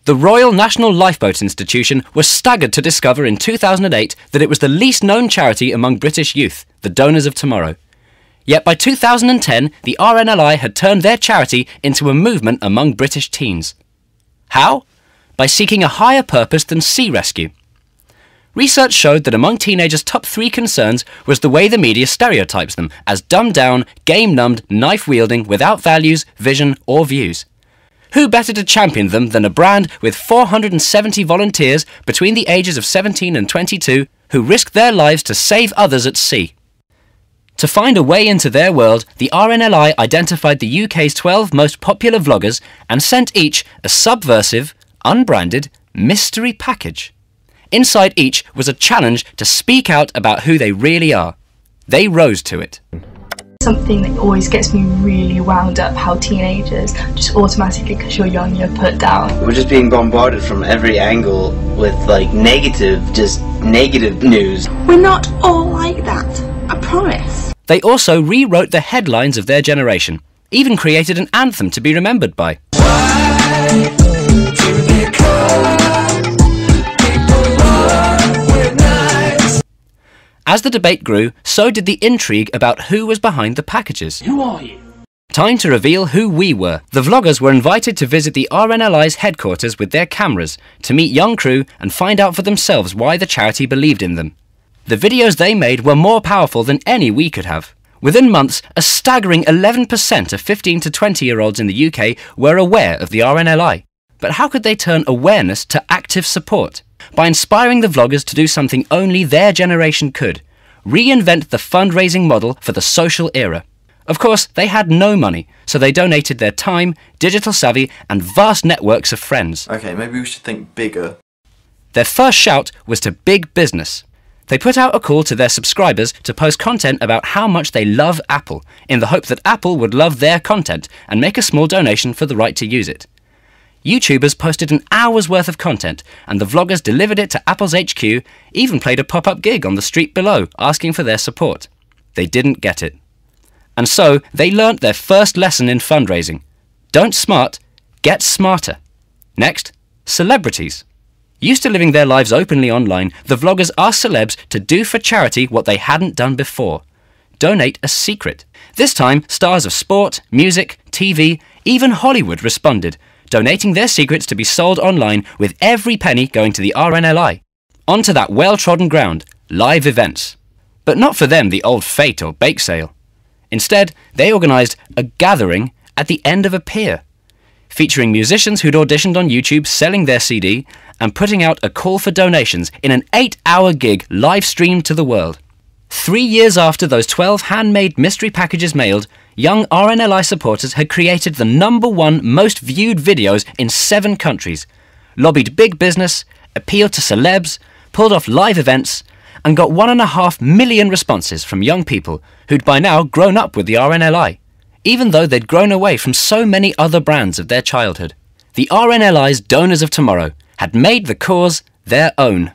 The Royal National Lifeboat Institution was staggered to discover in 2008 that it was the least known charity among British youth, the donors of tomorrow. Yet by 2010, the RNLI had turned their charity into a movement among British teens. How? By seeking a higher purpose than sea rescue. Research showed that among teenagers' top 3 concerns was the way the media stereotypes them as dumbed down, game-numbed, knife-wielding, without values, vision or views. Who better to champion them than a brand with 470 volunteers between the ages of 17 and 22 who risk their lives to save others at sea? To find a way into their world, the RNLI identified the UK's 12 most popular vloggers and sent each a subversive, unbranded, mystery package. Inside each was a challenge to speak out about who they really are. They rose to it. Something that always gets me really wound up, how teenagers just automatically, because you're young, you're put down. We're just being bombarded from every angle with like negative news. We're not all like that, I promise. They also rewrote the headlines of their generation, even created an anthem to be remembered by. As the debate grew, so did the intrigue about who was behind the packages. Who are you? Time to reveal who we were. The vloggers were invited to visit the RNLI's headquarters with their cameras to meet young crew and find out for themselves why the charity believed in them. The videos they made were more powerful than any we could have. Within months, a staggering 11% of 15 to 20-year-olds in the UK were aware of the RNLI. But how could they turn awareness to active support? By inspiring the vloggers to do something only their generation could: reinvent the fundraising model for the social era. Of course, they had no money, so they donated their time, digital savvy, and vast networks of friends. Okay, maybe we should think bigger. Their first shout was to big business. They put out a call to their subscribers to post content about how much they love Apple, in the hope that Apple would love their content and make a small donation for the right to use it. YouTubers posted an hour's worth of content, and the vloggers delivered it to Apple's HQ, even played a pop-up gig on the street below, asking for their support. They didn't get it. And so, they learnt their first lesson in fundraising. Don't smart, get smarter. Next, celebrities. Used to living their lives openly online, the vloggers asked celebs to do for charity what they hadn't done before: donate a secret. This time, stars of sport, music, TV, even Hollywood responded, donating their secrets to be sold online, with every penny going to the RNLI. Onto that well-trodden ground, live events. But not for them the old fete or bake sale. Instead, they organised a gathering at the end of a pier, featuring musicians who'd auditioned on YouTube selling their CD and putting out a call for donations in an 8-hour gig live-streamed to the world. 3 years after those 12 handmade mystery packages mailed, young RNLI supporters had created the #1 most viewed videos in 7 countries, lobbied big business, appealed to celebs, pulled off live events, and got 1.5 million responses from young people who'd by now grown up with the RNLI, even though they'd grown away from so many other brands of their childhood. The RNLI's donors of tomorrow had made the cause their own.